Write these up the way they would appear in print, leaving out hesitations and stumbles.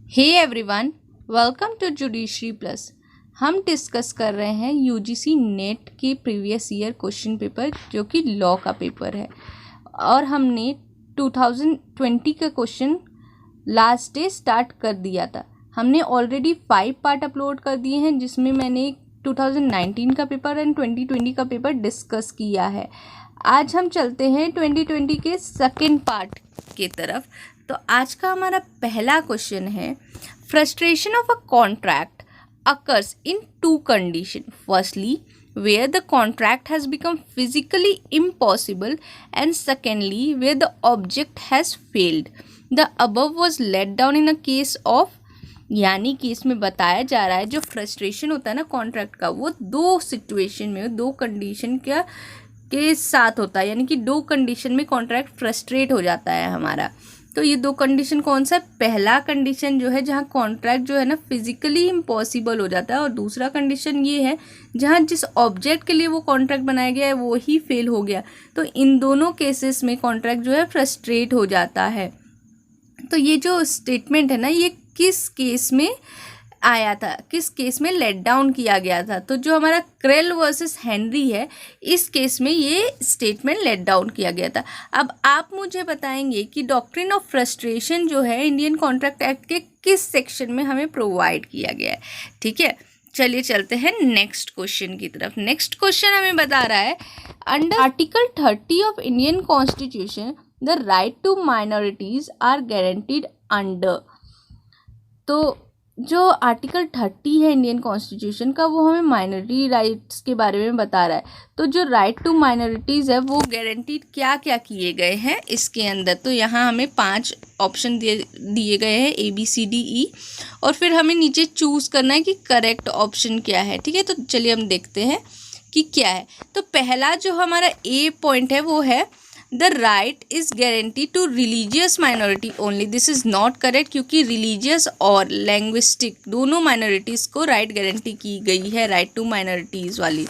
Hey everyone, welcome to Judiciary Plus. हम discuss कर रहे हैं यूजीसी नेट के प्रीवियस ईयर क्वेश्चन पेपर जो कि लॉ का पेपर है और हमने 2020 का क्वेश्चन लास्ट डे स्टार्ट कर दिया था। हमने ऑलरेडी 5 पार्ट अपलोड कर दिए हैं जिसमें मैंने 2019 का पेपर एंड 2020 का पेपर डिस्कस किया है। आज हम चलते हैं 2020 के सेकेंड पार्ट की तरफ। तो आज का हमारा पहला क्वेश्चन है, frustration of a contract occurs in two condition. Firstly, where the contract has become physically impossible, and secondly, where the object has failed. The above was let down in a case of, यानी कि इसमें बताया जा रहा है जो frustration होता है ना कॉन्ट्रैक्ट का, वो दो सिचुएशन में, दो कंडीशन के साथ होता है। यानी कि दो कंडीशन में कॉन्ट्रैक्ट फ्रस्ट्रेट हो जाता है हमारा। तो ये दो कंडीशन कौन सा है? पहला कंडीशन जो है जहाँ कॉन्ट्रैक्ट जो है ना फिजिकली इम्पॉसिबल हो जाता है, और दूसरा कंडीशन ये है जहाँ जिस ऑब्जेक्ट के लिए वो कॉन्ट्रैक्ट बनाया गया है वो ही फेल हो गया। तो इन दोनों केसेस में कॉन्ट्रैक्ट जो है फ्रस्ट्रेट हो जाता है। तो ये जो स्टेटमेंट है ना, ये किस केस में आया था, किस केस में लेट डाउन किया गया था? तो जो हमारा क्रेल वर्सेस हेनरी है, इस केस में ये स्टेटमेंट लेट डाउन किया गया था। अब आप मुझे बताएंगे कि डॉक्ट्रिन ऑफ फ्रस्ट्रेशन जो है इंडियन कॉन्ट्रैक्ट एक्ट के किस सेक्शन में हमें प्रोवाइड किया गया है। ठीक है, चलिए चलते हैं नेक्स्ट क्वेश्चन की तरफ। नेक्स्ट क्वेश्चन हमें बता रहा है, under article 30 of Indian constitution the right to minorities are guaranteed under. तो जो आर्टिकल 30 है इंडियन कॉन्स्टिट्यूशन का, वो हमें माइनॉरिटी राइट्स के बारे में बता रहा है। तो जो राइट टू माइनॉरिटीज़ है वो गारंटीड क्या क्या किए गए हैं इसके अंदर। तो यहाँ हमें 5 ऑप्शन दिए गए हैं, ABCDE, और फिर हमें नीचे चूज़ करना है कि करेक्ट ऑप्शन क्या है। ठीक है, तो चलिए हम देखते हैं कि क्या है। तो पहला जो हमारा A पॉइंट है वो है, the right is guarantee to religious minority only. This is not correct, क्योंकि रिलीजियस और लैंग्विस्टिक दोनों माइनॉरिटीज़ को राइट गारंटी की गई है, राइट टू माइनॉरिटीज़ वाली।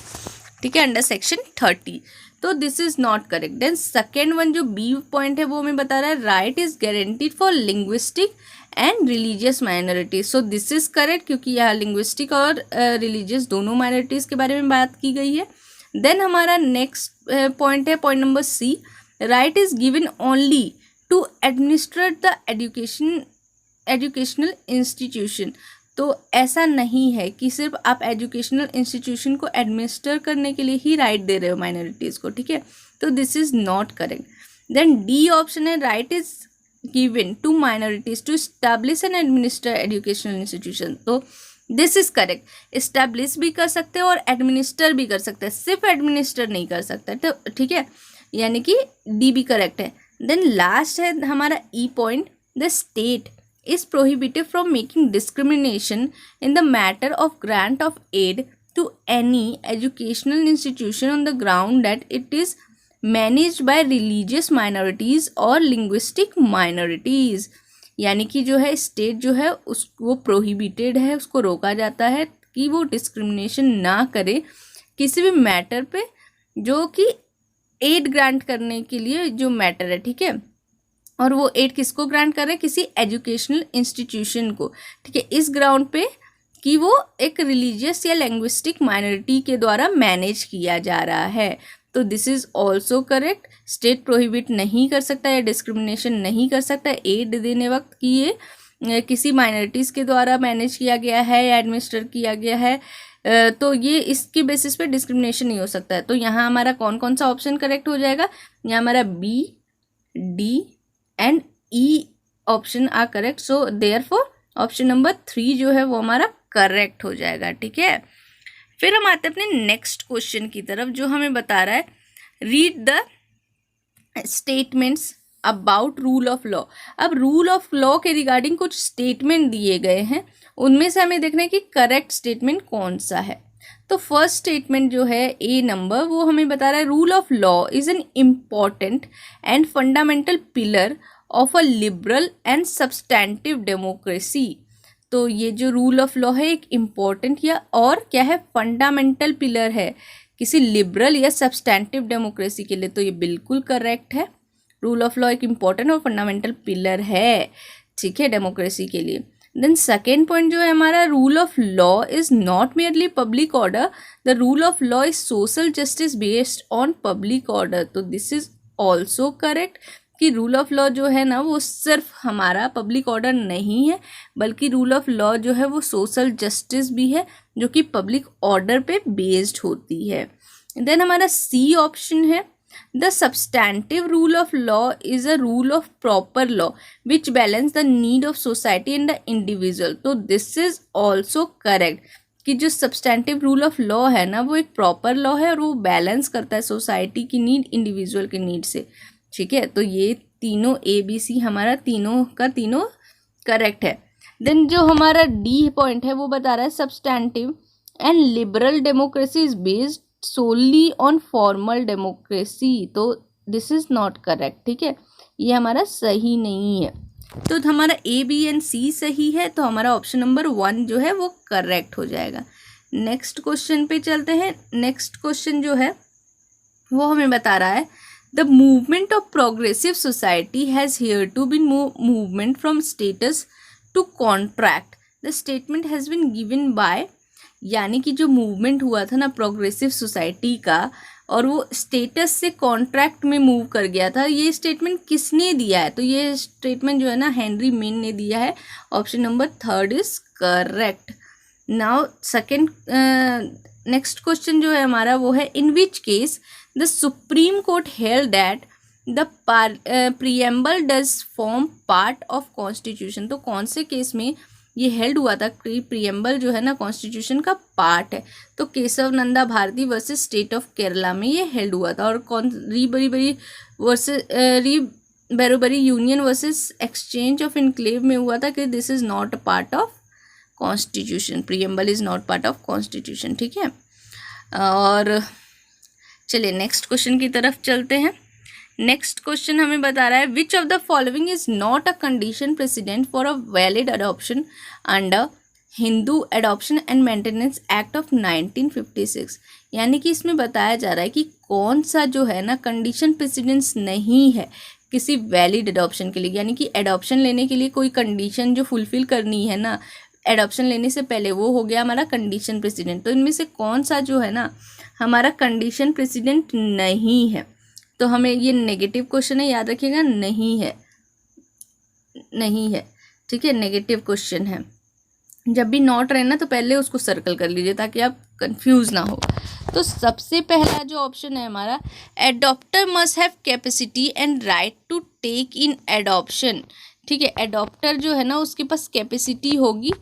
ठीक है, अंडर सेक्शन 30। तो this is not correct. Then second one जो B पॉइंट है वो हमें बता रहा है, right is guaranteed for linguistic and religious minorities. So this is correct, क्योंकि यहाँ लिंग्विस्टिक और रिलीजियस दोनों माइनॉरिटीज़ के बारे में बात की गई है। देन हमारा नेक्स्ट पॉइंट है, point number C, right is given only to administer the educational institution। तो ऐसा नहीं है कि सिर्फ आप एजुकेशनल इंस्टीट्यूशन को एडमिनिस्टर करने के लिए ही राइट दे रहे हो माइनॉरिटीज़ को। ठीक है, तो this is not correct. Then D option है, right is given to minorities to establish and administer educational institution. तो दिस इज़ करेक्ट। इस्टेब्लिश भी कर सकते हैं और एडमिनिस्टर भी कर सकते हैं, सिर्फ एडमिनिस्टर नहीं कर सकते। तो ठीक है, यानी कि D भी करेक्ट है। देन लास्ट है हमारा E point, the state is prohibited from making discrimination in the matter of grant of aid to any educational institution on the ground that it is managed by religious minorities और linguistic minorities. यानी कि जो है state जो है वो prohibited है, उसको रोका जाता है कि वो डिस्क्रिमिनेशन ना करे किसी भी मैटर पे जो कि एड ग्रांट करने के लिए जो मैटर है। ठीक है, और वो एड किसको ग्रांट कर रहे हैं? किसी एजुकेशनल इंस्टीट्यूशन को। ठीक है, इस ग्राउंड पे कि वो एक रिलीजियस या लैंग्विस्टिक माइनॉरिटी के द्वारा मैनेज किया जा रहा है। तो this is also correct. State prohibit नहीं कर सकता या डिस्क्रिमिनेशन नहीं कर सकता एड देने वक्त कि ये किसी माइनॉरिटीज़ के द्वारा मैनेज किया गया है या एडमिनिस्टर किया गया है, तो ये इसके बेसिस पे डिस्क्रिमिनेशन नहीं हो सकता है। तो यहाँ हमारा कौन कौन सा ऑप्शन करेक्ट हो जाएगा? यहाँ हमारा B, D and E option are correct. So therefore option number 3 जो है वो हमारा करेक्ट हो जाएगा। ठीक है, फिर हम आते हैं अपने नेक्स्ट क्वेश्चन की तरफ जो हमें बता रहा है, read the statements about rule of law. अब रूल ऑफ लॉ के रिगार्डिंग कुछ स्टेटमेंट दिए गए हैं, उनमें से हमें देखना है कि करेक्ट स्टेटमेंट कौन सा है। तो फर्स्ट स्टेटमेंट जो है A नंबर, वो हमें बता रहा है, rule of law is an important and fundamental pillar of a liberal and substantive democracy. तो ये जो रूल ऑफ लॉ है एक इम्पॉर्टेंट या और क्या है, फंडामेंटल पिलर है किसी लिबरल या सब्सटैंटिव डेमोक्रेसी के लिए। तो ये बिल्कुल करेक्ट है। रूल ऑफ लॉ एक इम्पॉर्टेंट और फंडामेंटल पिलर है, ठीक है, डेमोक्रेसी के लिए। देन सेकेंड पॉइंट जो है हमारा, rule of law is not merely public order, the rule of law is social justice based on public order. तो दिस इज ऑल्सो करेक्ट कि रूल ऑफ लॉ जो है ना वो सिर्फ हमारा पब्लिक ऑर्डर नहीं है, बल्कि रूल ऑफ लॉ जो है वो सोशल जस्टिस भी है, जो कि पब्लिक ऑर्डर पे बेस्ड होती है। देन हमारा सी ऑप्शन है, the substantive rule of law is a rule of proper law which balance the need of society and the individual. तो दिस इज ऑल्सो करेक्ट कि जो सब्सटैंटिव रूल ऑफ लॉ है ना वो एक प्रॉपर लॉ है और वो बैलेंस करता है सोसाइटी की नीड इंडिविजुअल की नीड से। ठीक है, तो ये तीनों ए बी सी हमारा तीनों का तीनों करेक्ट है। देन जो हमारा डी पॉइंट है वो बता रहा है, substantive and liberal democracy is based solely on formal democracy. तो दिस इज नॉट करेक्ट। ठीक है, ये हमारा सही नहीं है। तो हमारा ए बी एंड सी सही है, तो हमारा ऑप्शन नंबर 1 जो है वो करेक्ट हो जाएगा। नेक्स्ट क्वेश्चन पे चलते हैं। नेक्स्ट क्वेश्चन जो है वो हमें बता रहा है, the movement of progressive society has hitherto been movement from status to contract, the statement has been given by. यानी कि जो मूवमेंट हुआ था ना प्रोग्रेसिव सोसाइटी का, और वो स्टेटस से कॉन्ट्रैक्ट में मूव कर गया था, ये स्टेटमेंट किसने दिया है? तो ये स्टेटमेंट जो है ना हेनरी मेन ने दिया है। Option number 3 is correct. Now second next question जो है हमारा वो है, in which case the supreme court held that the preamble does form part of constitution. तो कौन से केस में ये हेल्ड हुआ था कि प्रीएम्बल जो है ना कॉन्स्टिट्यूशन का पार्ट है? तो Kesavananda Bharati versus state of Kerala में ये हेल्ड हुआ था। और कौन, re Berubari union versus exchange of enclave में हुआ था कि this is not a part of constitution, preamble is not part of constitution. ठीक है, और चलिए नेक्स्ट क्वेश्चन की तरफ चलते हैं। नेक्स्ट क्वेश्चन हमें बता रहा है, which of the following is not a condition president for a valid adoption under Hindu adoption and maintenance act of 1956। यानी कि इसमें बताया जा रहा है कि कौन सा जो है ना कंडीशन प्रेसिडेंस नहीं है किसी वैलिड अडॉप्शन के लिए। यानी कि एडॉप्शन लेने के लिए कोई कंडीशन जो फुलफिल करनी है ना एडॉप्शन लेने से पहले, वो हो गया हमारा कंडीशन प्रेसिडेंट। तो इनमें से कौन सा जो है ना हमारा कंडीशन प्रेसिडेंट नहीं है? तो हमें ये नेगेटिव क्वेश्चन है, याद रखिएगा, नहीं है, नहीं है। ठीक है, नेगेटिव क्वेश्चन है। जब भी नॉट रहे ना तो पहले उसको सर्कल कर लीजिए ताकि आप कंफ्यूज ना हो। तो सबसे पहला जो ऑप्शन है हमारा, adopter must have capacity and right to take in adoption. ठीक है, एडॉप्टर जो है ना उसके पास कैपेसिटी होगी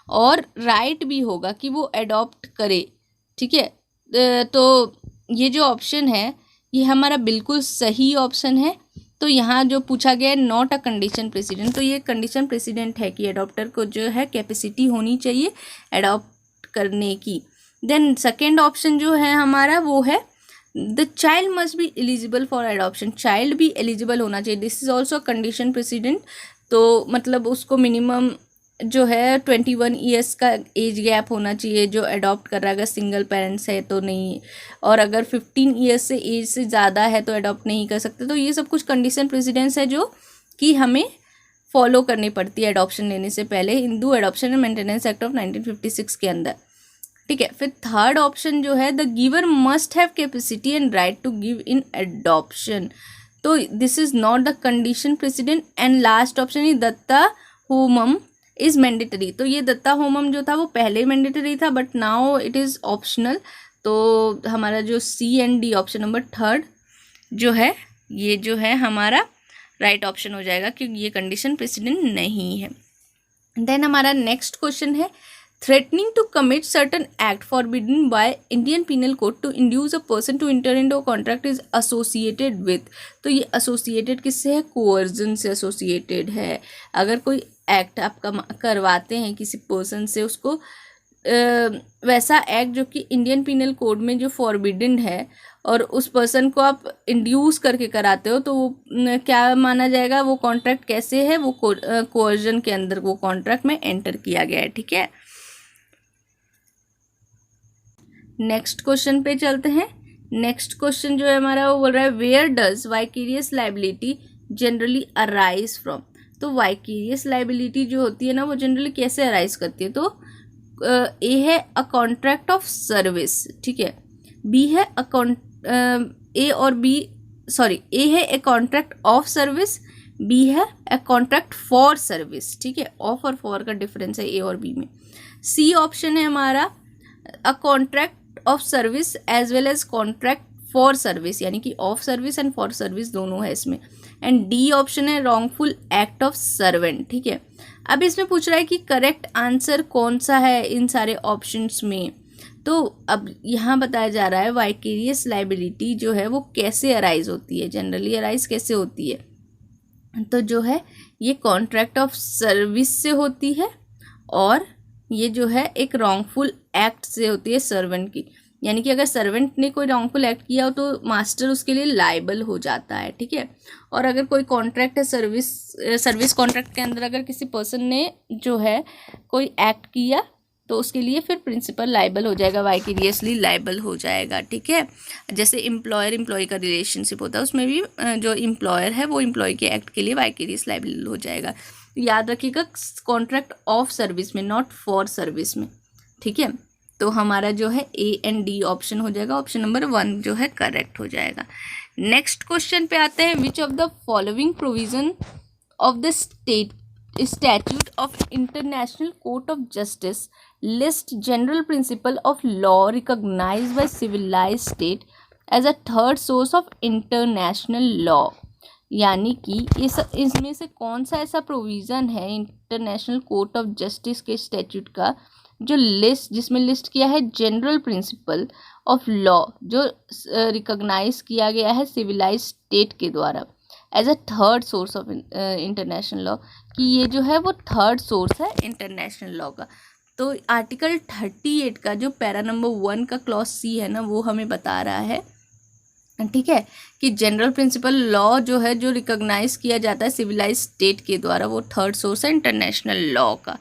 और राइट भी होगा कि वो एडॉप्ट करे। ठीक है, तो ये जो ऑप्शन है ये हमारा बिल्कुल सही ऑप्शन है। तो यहाँ जो पूछा गया है नॉट अ कंडीशन प्रेसिडेंट, तो ये कंडीशन प्रेसिडेंट है कि एडॉप्टर को जो है कैपेसिटी होनी चाहिए एडॉप्ट करने की। देन सेकेंड ऑप्शन जो है हमारा वो है, the child must be eligible for adoption, child भी एलिजिबल होना चाहिए, this is also condition president. तो मतलब उसको मिनिमम जो है 21 ईयर्स का एज गैप होना चाहिए जो अडॉप्ट कर रहा है, अगर सिंगल पेरेंट्स है तो नहीं, और अगर 15 ईयर्स से एज से ज़्यादा है तो अडॉप्ट नहीं कर सकते। तो ये सब कुछ कंडीशन प्रेसिडेंस है जो कि हमें फॉलो करनी पड़ती है अडॉप्शन लेने से पहले, Hindu adoption and maintenance act of 1956 के अंदर। ठीक है, फिर थर्ड ऑप्शन जो है, the giver must have capacity and right to give in adoption, तो this is not the condition precedent. And last option is दत्ता होमम इज मैंडेटरी, तो ये दत्ता होमम जो था वो पहले मैंडेटरी था but now it is optional. तो हमारा जो C and D option number third जो है ये जो है हमारा राइट ऑप्शन हो जाएगा क्योंकि ये कंडीशन प्रेसिडेंट नहीं है। देन हमारा नेक्स्ट क्वेश्चन है, threatening to commit certain act forbidden by Indian Penal Code to induce a person to enter into a contract is associated with, तो ये एसोसिएटेड किससे है? कोअर्जन से एसोसिएटेड है। अगर कोई एक्ट आप करवाते हैं किसी पर्सन से, उसको वैसा एक्ट जो कि इंडियन पीनल कोड में जो फॉरबिडन है और उस पर्सन को आप इंड्यूस करके कराते हो तो वो क्या माना जाएगा? वो कॉन्ट्रैक्ट कैसे है? वो कोअर्जन के अंदर वो कॉन्ट्रैक्ट में एंटर किया गया है। ठीक है, नेक्स्ट क्वेश्चन पे चलते हैं। नेक्स्ट क्वेश्चन जो है हमारा वो बोल रहा है, where does vicarious liability generally arise from, तो वाइकेरियस लाइबिलिटी जो होती है ना वो जनरली कैसे अराइज करती है, तो ए है अ कॉन्ट्रैक्ट ऑफ सर्विस, ठीक है, बी है ए है a contract of service, B है ए कॉन्ट्रैक्ट फॉर सर्विस, ठीक है, ऑफ और फॉर का डिफरेंस है ए और बी में। सी ऑप्शन है हमारा a contract of service as well as contract for service, यानी कि of service and for service दोनों है इसमें। एंड डी ऑप्शन है रॉन्गफुल एक्ट ऑफ सर्वेंट, ठीक है। अब इसमें पूछ रहा है कि करेक्ट आंसर कौन सा है इन सारे ऑप्शंस में, तो अब यहाँ बताया जा रहा है वाइकेरियस लाइबिलिटी जो है वो कैसे अराइज होती है, जनरली अराइज कैसे होती है, तो जो है ये कॉन्ट्रैक्ट ऑफ सर्विस से होती है और ये जो है एक रॉन्गफुल एक्ट से होती है सर्वेंट की, यानी कि अगर सर्वेंट ने कोई रॉन्गफुल एक्ट किया हो तो मास्टर उसके लिए लायबल हो जाता है, ठीक है। और अगर कोई कॉन्ट्रैक्ट है सर्विस कॉन्ट्रैक्ट के अंदर अगर किसी पर्सन ने जो है कोई एक्ट किया तो उसके लिए फिर प्रिंसिपल लायबल हो जाएगा, वाइकेरियसली लायबल हो जाएगा, ठीक है। जैसे एम्प्लॉयर एम्प्लॉय का रिलेशनशिप होता है उसमें भी जो एम्प्लॉयर है वो एम्प्लॉय के एक्ट के लिए वाइकेरियस लायबल हो जाएगा। याद रखिएगा कॉन्ट्रैक्ट ऑफ सर्विस में, नॉट फॉर सर्विस में, ठीक है। तो हमारा जो है ए एंड डी ऑप्शन हो जाएगा, ऑप्शन नंबर 1 जो है करेक्ट हो जाएगा। नेक्स्ट क्वेश्चन पे आते हैं, which of the following provision of the statute of International Court of Justice list general principle of law recognized by civilized state as a third source of international law, यानी कि इसमें से कौन सा ऐसा प्रोविज़न है इंटरनेशनल कोर्ट ऑफ जस्टिस के statute का जो जिसमें लिस्ट किया है जनरल प्रिंसिपल ऑफ लॉ जो रिकॉग्नाइज किया गया है सिविलाइज स्टेट के द्वारा as a third source of international law, कि ये जो है वो थर्ड सोर्स है इंटरनेशनल लॉ का। तो आर्टिकल 38 का जो पैरा नंबर 1 का क्लॉज सी है ना वो हमें बता रहा है, ठीक है, कि जनरल प्रिंसिपल लॉ जो है जो रिकॉग्नाइज किया जाता है सिविलाइज स्टेट के द्वारा वो थर्ड सोर्स है इंटरनेशनल लॉ का।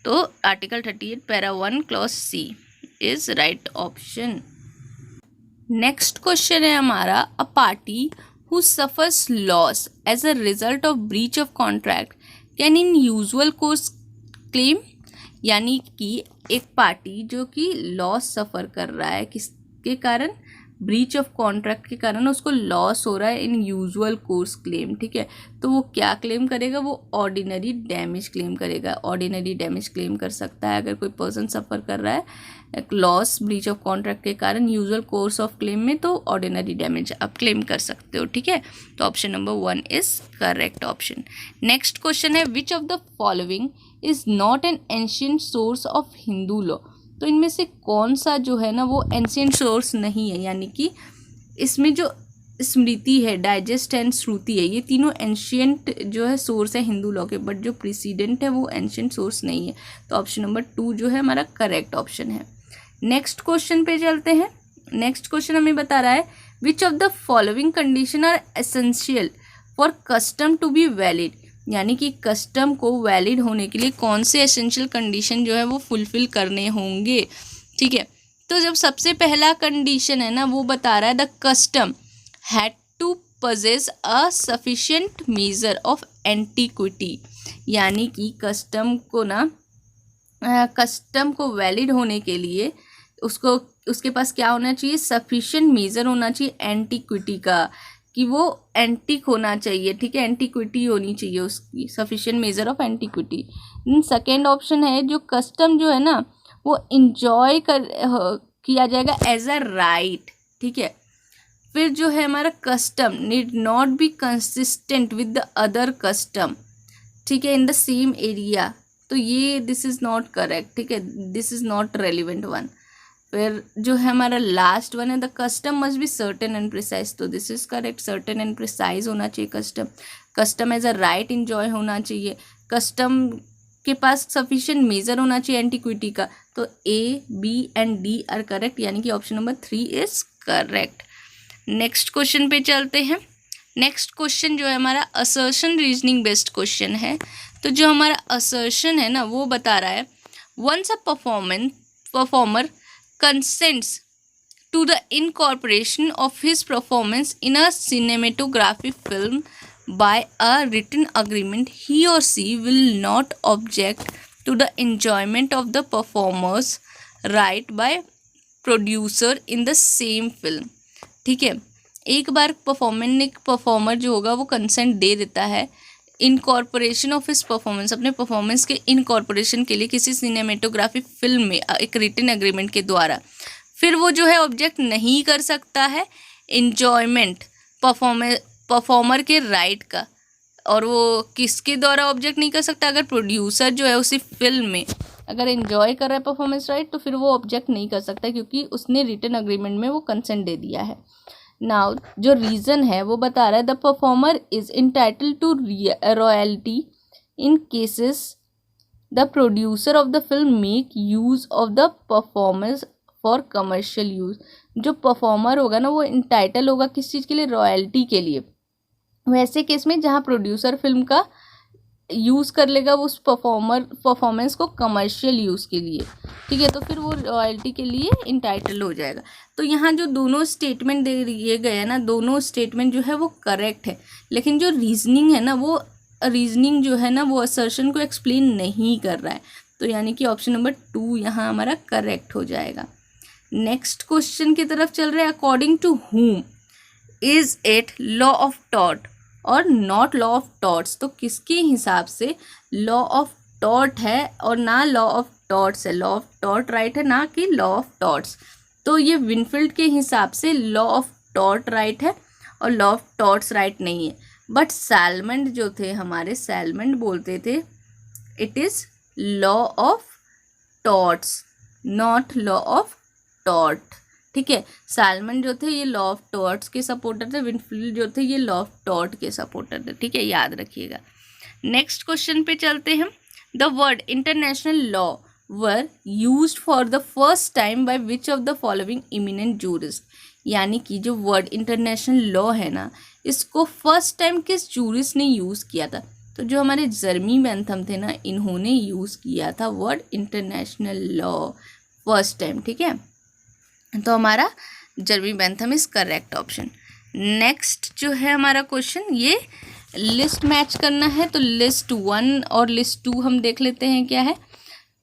तो article 38 para 1 clause C is right option. Next question है हमारा, a party who suffers loss as a result of breach of contract can in usual course claim, यानी कि एक पार्टी जो कि लॉस सफ़र कर रहा है किसके कारण, ब्रीच ऑफ कॉन्ट्रैक्ट के कारण उसको लॉस हो रहा है इन यूजुअल कोर्स क्लेम, ठीक है। तो वो क्या क्लेम करेगा, वो ऑर्डिनरी डैमेज क्लेम करेगा, ऑर्डिनरी डैमेज क्लेम कर सकता है अगर कोई पर्सन सफ़र कर रहा है लॉस ब्रीच ऑफ कॉन्ट्रैक्ट के कारण यूजुअल कोर्स ऑफ क्लेम में, तो ऑर्डिनरी डैमेज आप क्लेम कर सकते हो, ठीक है। तो option number 1 is correct option. Next question है, which of the following is not an ancient source of Hindu law, तो इनमें से कौन सा जो है ना वो एंशिएंट सोर्स नहीं है, यानी कि इसमें जो स्मृति है, डाइजेस्ट एंड श्रुति है, ये तीनों एंशिएंट जो है सोर्स है हिंदू लॉ के, बट जो प्रीसीडेंट है वो एंशिएंट सोर्स नहीं है। तो ऑप्शन नंबर 2 जो है हमारा करेक्ट ऑप्शन है। नेक्स्ट क्वेश्चन पे चलते हैं। नेक्स्ट क्वेश्चन हमें बता रहा है, which of the following condition are essential for custom to be valid, यानी कि कस्टम को वैलिड होने के लिए कौन से एसेंशियल कंडीशन जो है वो फुलफिल करने होंगे, ठीक है। तो जब सबसे पहला कंडीशन है ना वो बता रहा है, the custom had to possess a sufficient measure of antiquity, यानी कि कस्टम को वैलिड होने के लिए उसके पास क्या होना चाहिए, सफिशिएंट मेजर होना चाहिए एंटीक्विटी का, कि वो एंटिक होना चाहिए, ठीक है, एंटीक्विटी होनी चाहिए उसकी, sufficient measure of antiquity. Second option है, जो कस्टम जो है ना वो इंजॉय किया जाएगा एज अ राइट, ठीक है। फिर जो है हमारा custom need not be consistent with the other custom, ठीक है, इन द सेम एरिया, तो ये दिस इज़ नॉट करेक्ट, ठीक है, this is not relevant one. फिर जो है हमारा लास्ट वन है, the custom must be certain and precise, तो this is correct, certain and precise होना चाहिए custom as a right enjoy होना चाहिए, कस्टम के पास सफिशिएंट मेजर होना चाहिए एंटीक्विटी का। तो A B and D are correct, यानी कि option number 3 is correct. Next question पे चलते हैं। नेक्स्ट क्वेश्चन जो है हमारा असर्शन रीजनिंग बेस्ड क्वेश्चन है। तो जो हमारा असर्शन है ना वो बता रहा है, once a performer consents to the incorporation of his performance in a cinematographic film by a written agreement, he or she will not object to the enjoyment of the performer's right by producer in the same film. ठीक है, एक बार performer जो होगा वो consent दे देता है incorporation of his performance, अपने performance के इनकॉर्पोरेशन के लिए किसी सिनेमेटोग्राफी फिल्म में एक रिटन एग्रीमेंट के द्वारा, फिर वो जो है ऑब्जेक्ट नहीं कर सकता है इन्जॉयमेंट परफॉर्मर के राइट का। और वो किसके द्वारा ऑब्जेक्ट नहीं कर सकता? अगर प्रोड्यूसर जो है उसी फिल्म में अगर एंजॉय कर रहा है परफॉर्मेंस राइट, तो फिर वो ऑब्जेक्ट नहीं कर सकता क्योंकि उसने रिटन अग्रीमेंट में वो कंसेंट दे दिया है। नाउ जो रीज़न है वो बता रहा है the performer is entitled to royalty in cases the producer of the film make use of the performance for commercial use. जो परफॉर्मर होगा ना वो इंटाइटल होगा किस चीज़ के लिए? रॉयल्टी के लिए। वैसे केस में जहाँ प्रोड्यूसर फिल्म का यूज़ कर लेगा उस परफॉर्मेंस को कमर्शियल यूज़ के लिए, ठीक है, तो फिर वो रॉयल्टी के लिए इंटाइटल हो जाएगा। तो यहाँ जो दोनों स्टेटमेंट दे दिए गए हैं ना, दोनों स्टेटमेंट जो है वो करेक्ट है, लेकिन जो रीजनिंग है ना वो रीजनिंग जो है ना वो असर्शन को एक्सप्लेन नहीं कर रहा है। तो यानी कि ऑप्शन नंबर 2 यहाँ हमारा करेक्ट हो जाएगा। नेक्स्ट क्वेश्चन की तरफ चल रहे हैं। According to whom is it law of टॉट और नॉट लॉ ऑफ टॉट्स? तो किसके हिसाब से लॉ ऑफ टॉट है और ना लॉ ऑफ टॉट्स है? लॉ ऑफ टॉट राइट है ना कि लॉ ऑफ टॉट्स। तो ये विनफील्ड के हिसाब से लॉ ऑफ टॉट राइट है और लॉ ऑफ टॉट्स राइट नहीं है। बट सैलमंड जो थे हमारे, सैलमंड बोलते थे it is law of torts not law of टॉट, ठीक है। सैलमन जो थे ये लॉ ऑफ टॉट्स के सपोर्टर थे, विनफील्ड जो थे ये लॉ ऑफ टॉट के सपोर्टर थे, ठीक है, याद रखिएगा। नेक्स्ट क्वेश्चन पे चलते हैं। The word international law were used for the first time by which of the following eminent jurist? यानी कि जो वर्ड इंटरनेशनल लॉ है ना, इसको फर्स्ट टाइम किस जूरिस्ट ने यूज़ किया था? तो जो हमारे जर्मी बेंथम थे ना, इन्होंने यूज़ किया था word international law first time, ठीक है। तो हमारा Jeremy Bentham is correct option. Next जो है हमारा क्वेश्चन, ये लिस्ट मैच करना है, तो लिस्ट 1 और लिस्ट 2 हम देख लेते हैं क्या है।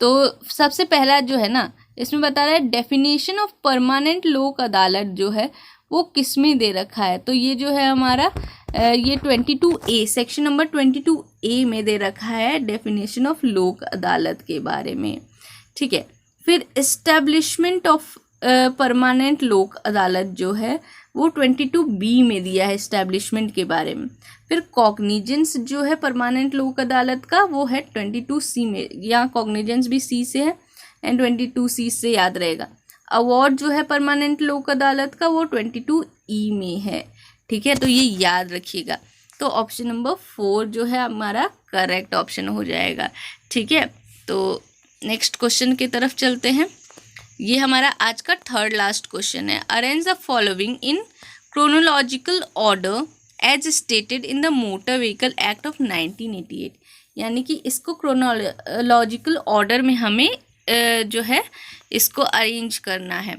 तो सबसे पहला जो है ना, इसमें बता रहा है डेफिनेशन ऑफ परमानेंट लोक अदालत जो है वो किस में दे रखा है? तो ये जो है हमारा ये 22A सेक्शन नंबर 22A में दे रखा है डेफिनेशन ऑफ लोक अदालत के बारे में, ठीक है। फिर इस्टेब्लिशमेंट ऑफ परमानेंट लोक अदालत जो है वो 22B में दिया है इस्टेब्लिशमेंट के बारे में। फिर कॉग्निजेंस जो है परमानेंट लोक अदालत का वो है 22C में, यहाँ कॉग्निजेंस भी C से है एंड 22C से याद रहेगा। अवार्ड जो है परमानेंट लोक अदालत का वो 22E में है, ठीक है, तो ये याद रखिएगा। तो ऑप्शन नंबर 4 जो है हमारा करेक्ट ऑप्शन हो जाएगा, ठीक है। तो नेक्स्ट क्वेश्चन की तरफ चलते हैं। ये हमारा आज का थर्ड लास्ट क्वेश्चन है। Arrange the following in chronological order as stated in the motor vehicle act of 1988। यानी कि इसको क्रोनोलॉजिकल ऑर्डर में हमें जो है इसको अरेंज करना है।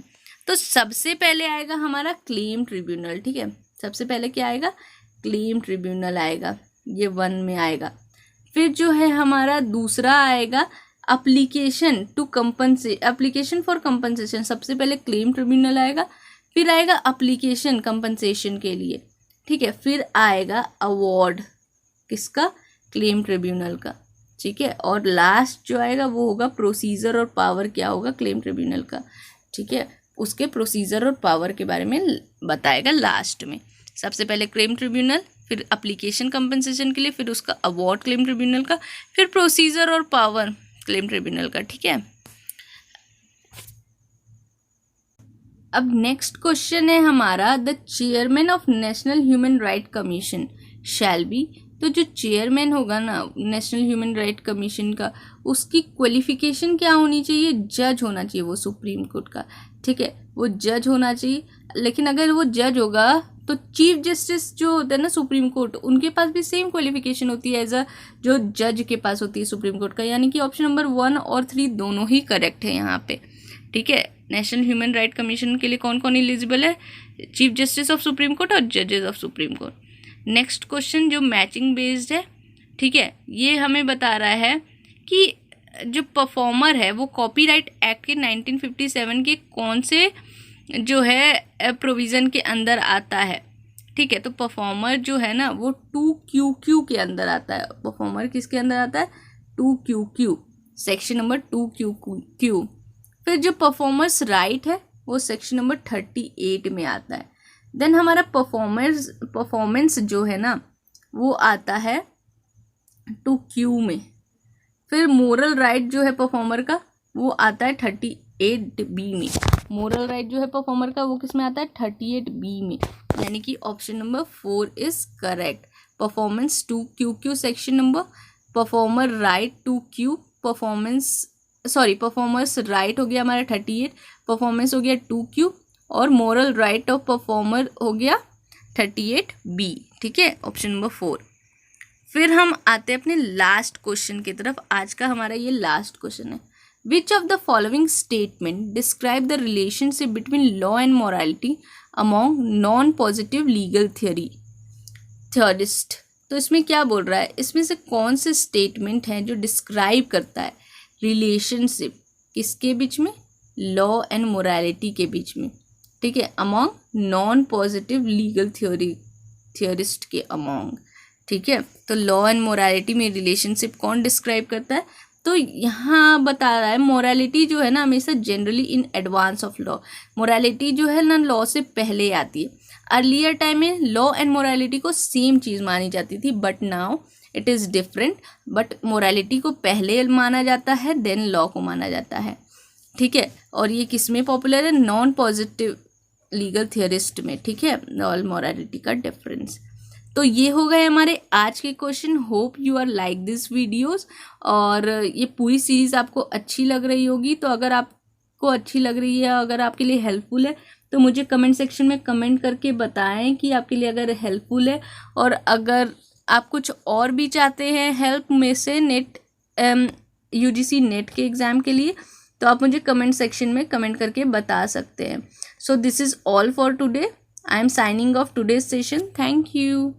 तो सबसे पहले आएगा हमारा क्लेम ट्रिब्यूनल, ठीक है, सबसे पहले क्या आएगा? क्लेम ट्रिब्यूनल आएगा, ये 1 में आएगा। फिर जो है हमारा दूसरा आएगा एप्लीकेशन फॉर कंपनसेशन, सबसे पहले क्लेम ट्रिब्यूनल आएगा, फिर आएगा एप्लीकेशन कंपनसेशन के लिए, ठीक है, फिर आएगा अवार्ड किसका? क्लेम ट्रिब्यूनल का, ठीक है, और लास्ट जो आएगा वो होगा प्रोसीजर और पावर क्या होगा क्लेम ट्रिब्यूनल का, ठीक है, उसके प्रोसीजर और पावर के बारे में बताएगा लास्ट में। सबसे पहले क्लेम ट्रिब्यूनल, फिर एप्लीकेशन कंपनसेशन के लिए, फिर उसका अवार्ड क्लेम ट्रिब्यूनल का, फिर प्रोसीजर और पावर क्लेम ट्रिब्यूनल का, ठीक है। अब नेक्स्ट क्वेश्चन है हमारा, the chairman of national human right commission shall be. तो जो चेयरमैन होगा ना नेशनल ह्यूमन राइट कमीशन का, उसकी क्वालिफिकेशन क्या होनी चाहिए? जज होना चाहिए वो सुप्रीम कोर्ट का, ठीक है, वो जज होना चाहिए। लेकिन अगर वो जज होगा तो चीफ जस्टिस जो होता है ना सुप्रीम कोर्ट, उनके पास भी सेम क्वालिफिकेशन होती है एज अ जो जज के पास होती है सुप्रीम कोर्ट का। यानी कि ऑप्शन नंबर 1 और 3 दोनों ही करेक्ट है यहाँ पे, ठीक है। नेशनल ह्यूमन राइट कमीशन के लिए कौन कौन एलिजिबल है? Chief justice of supreme court और जजेस of supreme court. Next question जो मैचिंग बेस्ड है, ठीक है, ये हमें बता रहा है कि जो परफॉर्मर है वो कॉपीराइट एक्ट के 1957 के कौन से जो है प्रोविज़न के अंदर आता है, ठीक है। तो परफॉर्मर जो है ना वो 2QQ के अंदर आता है। परफॉर्मर किसके अंदर आता है? 2QQ, section number 2QQ। फिर जो परफॉर्मर्स राइट है वो सेक्शन नंबर 38 में आता है। देन हमारा परफॉर्मेंस जो है ना वो आता है 2Q में। फिर मोरल राइट जो है परफॉर्मर का वो आता है 38B में। मोरल राइट जो है परफॉर्मर का वो किस में आता है? 38B में। यानी कि option number 4 is correct. Performance 2QQ section number, performer right 2Q, performers right हो गया हमारा 38, परफॉर्मेंस हो गया 2Q और मोरल राइट ऑफ परफॉर्मर हो गया 38B, ठीक है, ऑप्शन नंबर 4। फिर हम आते हैं अपने लास्ट क्वेश्चन की तरफ। आज का हमारा ये लास्ट क्वेश्चन है। Which of the following statement describe the relationship between law and morality among non positive legal theorist. तो इसमें क्या बोल रहा है? इसमें से कौन से स्टेटमेंट हैं जो डिस्क्राइब करता है रिलेशनशिप किसके बीच में? लॉ एंड मोरालिटी के बीच में, ठीक है, among non positive legal theorist के अमॉन्ग, ठीक है। तो लॉ एंड मोरालिटी में रिलेशनशिप कौन डिस्क्राइब करता है? तो यहाँ बता रहा है मोरालिटी जो है ना हमेशा generally in advance of law. Morality जो है ना लॉ से पहले आती है। अर्लियर टाइम में लॉ एंड मोरालिटी को सेम चीज़ मानी जाती थी, but now it is different. But morality को पहले माना जाता है, देन लॉ को माना जाता है, ठीक है। और ये किस में पॉपुलर है? नॉन पॉजिटिव लीगल थियरिस्ट में, ठीक है, लॉ और मोरालिटी का डिफरेंस। तो ये हो गए हमारे आज के question. Hope you are like this videos और ये पूरी सीरीज़ आपको अच्छी लग रही होगी। तो अगर आपको अच्छी लग रही है, अगर आपके लिए हेल्पफुल है तो मुझे कमेंट सेक्शन में कमेंट करके बताएं कि आपके लिए अगर हेल्पफुल है। और अगर आप कुछ और भी चाहते हैं हेल्प में से UGC नेट के एग्ज़ाम के लिए, तो आप मुझे कमेंट सेक्शन में कमेंट करके बता सकते हैं। सो this is all for today. I am signing off today's session. Thank you.